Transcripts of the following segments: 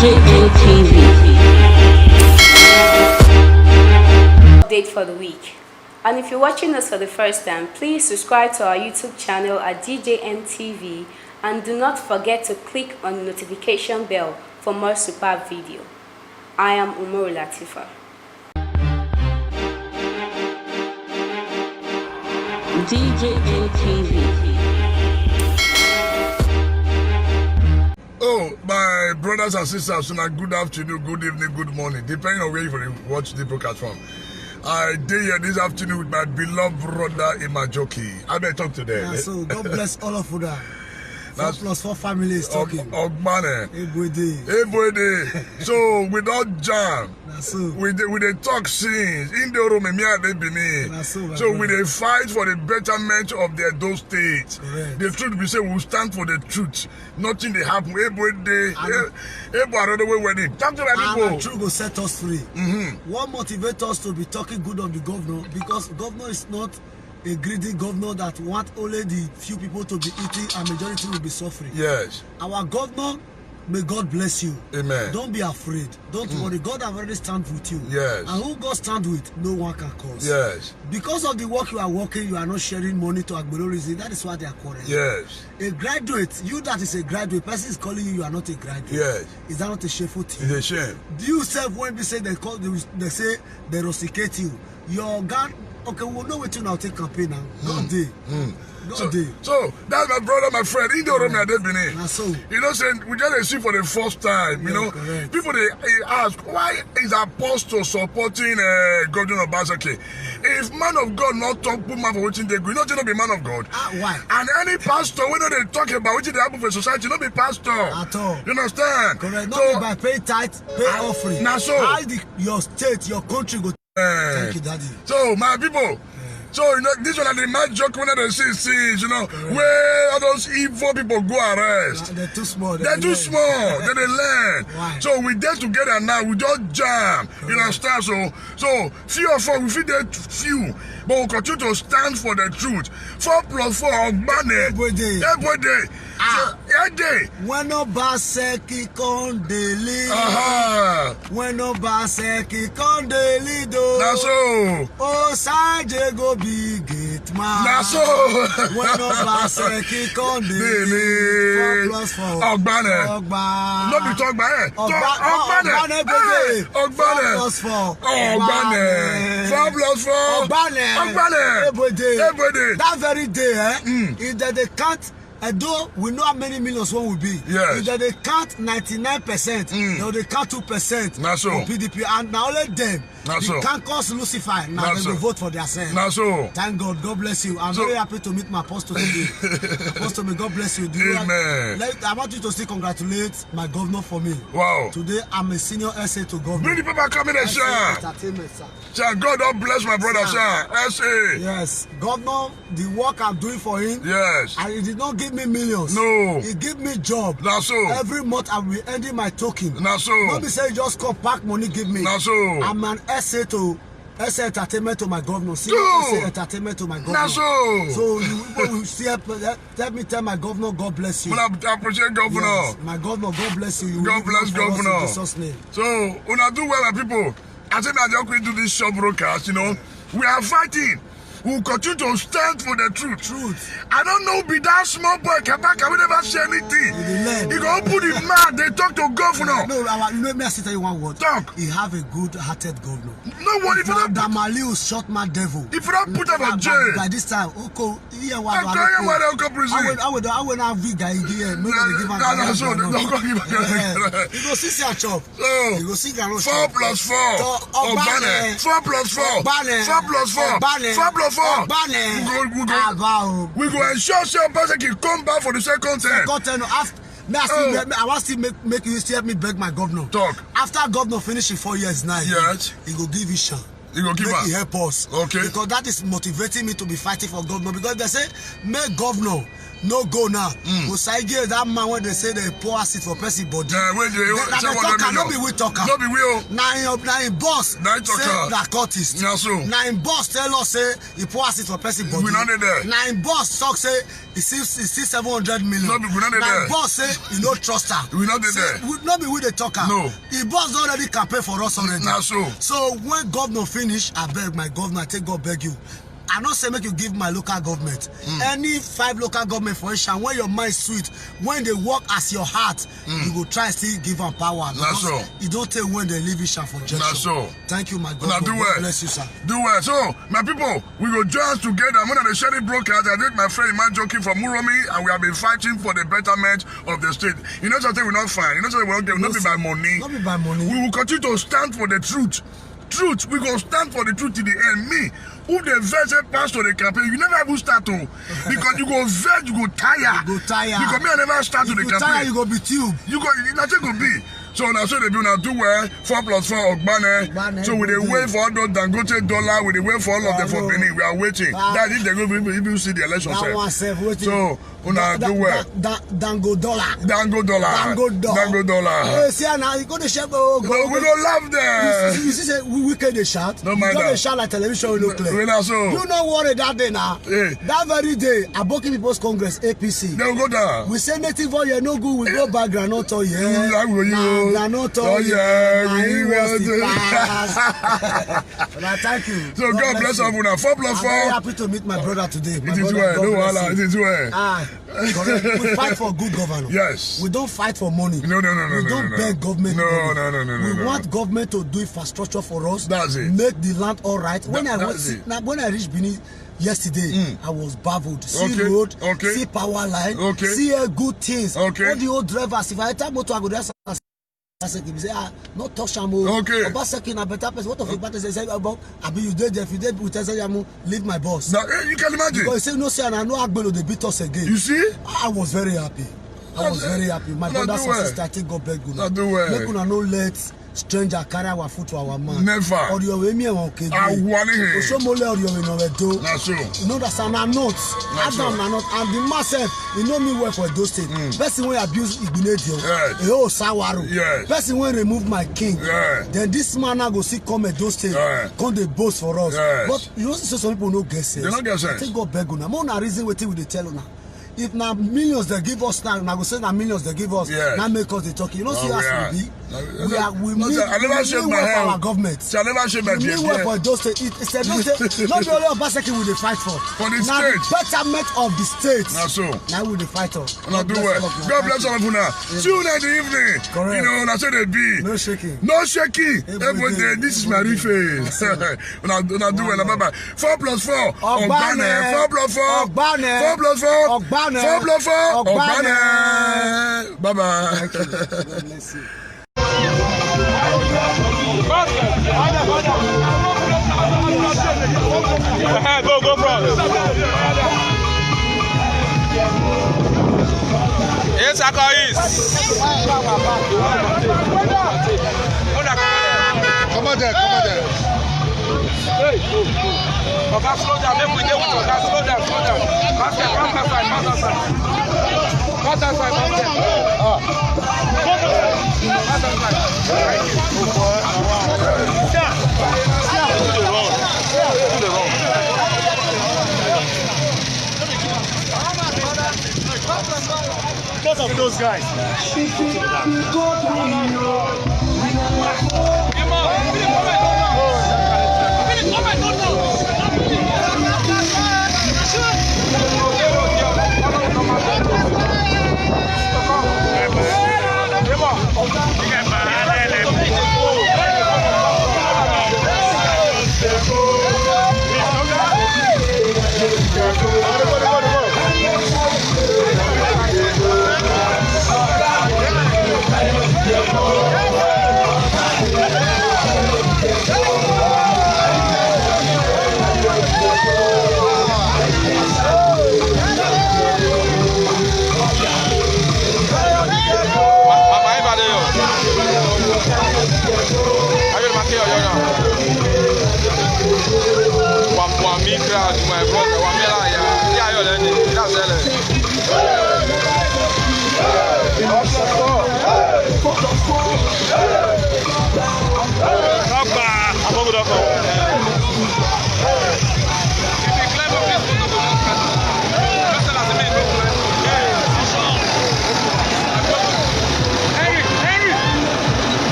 Nigerian TV. Update for the week. And if you're watching us for the first time, please subscribe to our YouTube channel at DJN TV and do not forget to click on the notification bell for more superb video. I am Umaru Latifa. DJN TV. Oh, my brothers and sisters, good afternoon, good evening, good morning, depending on where you watch the broadcast from. I did here this afternoon with my beloved brother Imajoki. I may talk today. Yeah, so God bless all of you. 4+4 families talking. Ogbane. Every So we don't jam. so. We dey talk since. In the room, so we dey fight for the betterment of the Edo state. Correct. The truth we say we stand for the truth. Nothing they happen. Another way wedding. Talk to my people. And the truth will set us free. What motivates us to be talking good of the governor? Because governor is not a greedy governor that want only the few people to be eating and majority will be suffering. Yes. Our governor, may God bless you. Amen. Don't be afraid. Don't worry. God have already stand with you. Yes. And who God stand with, no one can cause. Yes. Because of the work you are working, you are not sharing money to Agbero. That is why they are quarreling. Yes. A graduate, you that is a graduate, person is calling you, you are not a graduate. Yes. Is that not a shameful thing? It's a shame. Do you self when they say they say they rusticate you? Your God, okay, we'll know what you now take campaign now. God day. God day. So that's my brother, my friend. In the room, they've been in. So You know, saying we just see for the first time. You know, correct. people they ask why is Apostle supporting Governor Obaseki? If man of God not talk put man for watching they go, you know, they not be man of God. why? And any pastor, when they talk about what they happen for society, not be pastor At all. You understand? Correct. So, Not by pay tithe, pay offering. Now so. How your state, your country go. Thank you, Daddy. So my people. So, you know, this one are the mad joke when they see, you know, where all those evil people go arrest. They're too small. They're too small. Then they learn. Why? So we there together now. We just jam. You understand? So few of us, we feel that few. But we continue to stand for the truth. 4+4 Ogbane. Every day. Every day. So, every day. When Obaseki con daily. When Obaseki con daily do. Now so. Oh, Saje go big gate man. Now so. When Obaseki con Daily. 4+4. Ogbane. Ogbane. No be talk by it. Ogbane every day. Ogbane. 4+4. Ogbane. 4+4. Ogbane. Every day. Every day. That very day, is that they can't. Although we know how many millions one will be, yes. if they count 99%, they count 2% Now so. for PDP, and now only them, Now the so. cancers Lucifer, now Now they so. will vote for themselves. Now so. Thank God, God bless you. I'm very happy to meet my apostle today. Apostle, may God bless you. Amen. I want you to still congratulate my governor for me. Wow. Today, I'm a senior SA to governor. Bring the paper coming and share. Entertainment, sir. Sir, God don't bless my brother, sir. SA. Yes, governor, the work I'm doing for him, Yes. and he did not give me millions. No. He give me job. Now so. Every month I will be ending my token. Now so. Not be say just come pack money give me. Now so. I'm an SA entertainment to my governor. See SA entertainment to my governor. Now so. So you see, let me tell my governor, God bless you. Well, I appreciate governor. Yes, my governor, God bless you. God bless governor. In Jesus' name. So, when I do well, my people, I think I just going to do this short broadcast, you know. We are fighting. We will continue to stand for the truth. I don't know, be that small boy, Kabaka, we never say anything. He go open his mouth, they talk to governor. No, you know me, I tell you one word. Talk. He have a good-hearted governor. No one, if you don't Damali will shot my devil. If you don't put him in jail. By this time, okay, here I will not big guy here. No, don't go give him. You go see a chop. So, You go see a 4+4. Ogbane. 4+4. Ogbane. 4+4. Ogbane. 4+4. Ogbane. We go ensure Obaseki come back for the second time. I want to make you help me beg my governor. Talk. After governor finish in 4 years now, Yes. he go give you shot. You go give help us. Okay. Because that is motivating me to be fighting for governor. Because they say, make governor no go now. Osaige that man when they say they pour acid for person body. Wait, no be we talker. No be we. Now in boss say that cultist. Yeah, so. Now in boss tell us say he pour acid for person body. We not there. Now in boss talk say he sees 700 million. No, we not there. Now boss say he no trust her. We not there. We not be with the talker. No. The boss already campaign for us already. Now so. So when governor finish, I beg my governor, I take God beg you. I not say make you give my local government. Any 5 local government for Ishan, when your mind sweet, when they work as your heart, you go try still give them power. That's so. You don't tell when they leave Ishan for junction. That's so. Thank you, my God. Now do God well. bless you, sir. Do well. So, my people, we go join us together. I'm one of the sheriff brokers. I did my friend Iman Joking from Muromi, and we have been fighting for the betterment of the state. You know something we're not fine. You know something we're not getting. Not be by money. Not be by money. We will continue to stand for the truth. Truth. We go stand for the truth to the end. Me, who the vessel pass to the campaign, you never even start to. Because you go veg, you go tire. You go tire. Because me, I never start to the campaign. Tire, you go be tube. You go, nothing go be. So now so they do now do well 4+4 Ogbane. So we dey wait for all those Dangote dollar, we dey wait for all of them for Benin. We are waiting. That if they go if you see the election that one self waiting. So una do well. Dango dollar. Dango dollar. Hey, see now you go to shop. Oh, we go love them. You see say we can dey shout. No matter. You don't dey shout like television we no clear. You no worry that day now. Hey. That very day, Aboki People's Congress APC. They will go down. We say native oil no good. We go back groundnut oil. Groundnut oil. We want to. Thank you. So God bless us. 4+4. I'm very happy to meet my brother today. It is well. No wahala. It is well. Correct. We fight for good governance. Yes. We don't fight for money. No. We don't beg government. No. We want government to do infrastructure for us. That's it. Make the land all right. When I reached Benin yesterday, I was baffled. See road, see power line, see good things. All the old drivers. If I tell motor, I go there. Obaseki say not touch am o. Obaseki na better person. What of the better say about abi you dey there, if you dey with say leave my boss. Now you can imagine. Because he say no say and I know Agbelo dey beat us again. You see? I was very happy. My brothers and sisters, I think God beg una. Make una no let stranger carry our food to our man. Never. Or your way me and okay. I want it. Osomole or your way no do. That's true. You know that I'm not. Adam na not. And the myself, you know me well for those things. Person when abuse Igbinedio. Oh Sawaro. Person when remove my king. Then this man now go see come at those things. Come they boast for us. But you know some people no get sense. They don't get sense. I think God beg una. More na reason wetin we dey tell una. If now millions they give us now, I go say now millions they give us. Now make us the talking. You know see us we be. We need our government. I never shake my head. We need work for those states. It's a those states. Not only Obaseki we dey fight for. For the now state. Betterment of the states. Now so. Now we dey fight for. Now do well. God bless all of you now. Tune in the evening. Correct. You know, that's how they be. No shaking. No shaking. Every day. This is my reface. Now do well. Bye bye. 4+4. Ogbane. 4+4. Ogbane. 4+4. Ogbane. 4+4. Ogbane. Bye bye. Thank you. God bless you. Go, bro. Yes, I call it. Come on there. Hey, okay, slow down. Make we deal with it. Slow down. Pass outside. Because of those guys.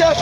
Wait,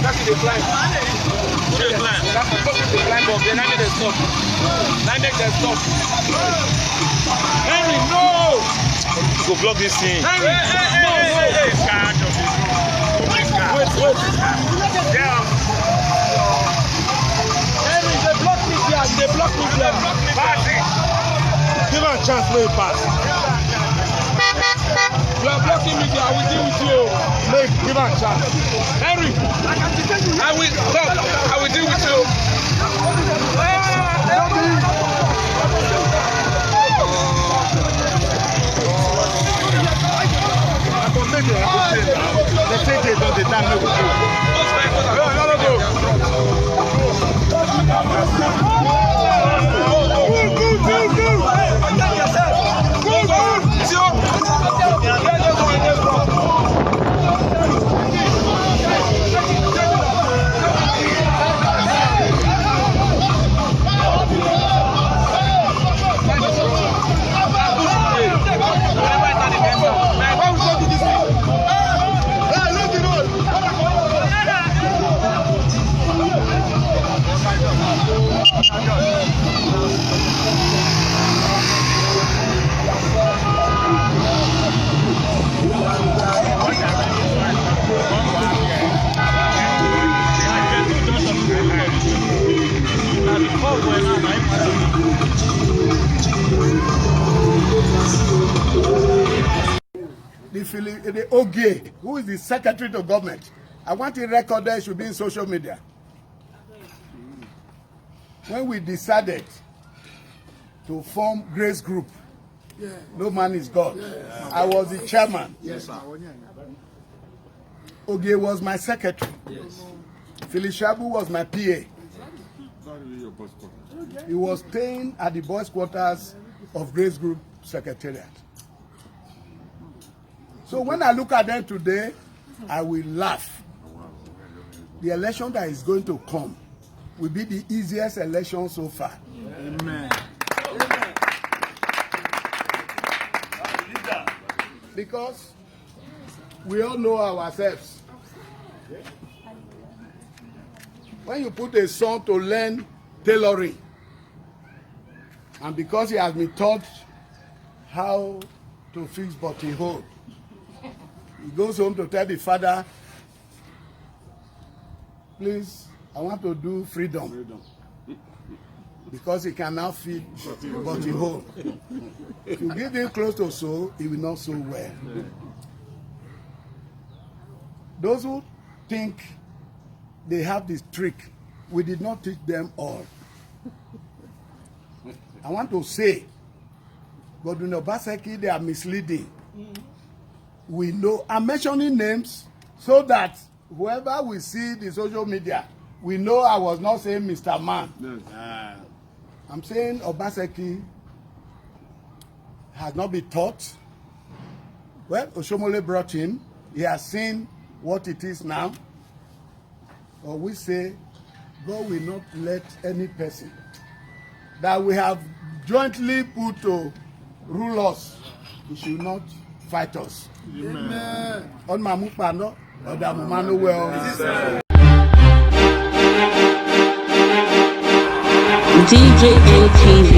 that's the climb. That's the climb up. Then I make them stop. I make them stop. Henry, no! Go block this thing. Henry, no. Wait. Yeah. Henry, they block me there. They block me there. Give him a chance, let it pass. You are blocking me there. I will deal with you. Give him a chance. Henry, I will stop. I will deal with you. They say they don't, they damn me with you. The OGA, who is the secretary to government, I want it recorded, it should be in social media. When we decided to form Grace Group, No Man is God, I was the chairman. Yes, sir. OGA was my secretary. Shabu was my PA. He was staying at the boys' quarters of Grace Group Secretariat. So when I look at them today, I will laugh. The election that is going to come will be the easiest election so far. Amen. Because we all know ourselves. When you put a son to learn tailoring, and because he has been taught how to fix buttonhole, he goes home to tell the father, please, I want to do freedom. Because he can now feed buttonhole. If you give him close to sew, he will not sew well. Those who think they have this trick, we did not teach them all. I want to say, but in Obaseki, they are misleading. We know, I'm mentioning names so that whoever we see the social media, we know I was not saying Mr. Man. Yes. I'm saying Obaseki has not been taught. Well, Oshomole brought him. He has seen what it is now. Or we say, God will not let any person that we have jointly put to rule us, he should not fight us. Amen. On Mamupano, or the Mumano well. DJN TV.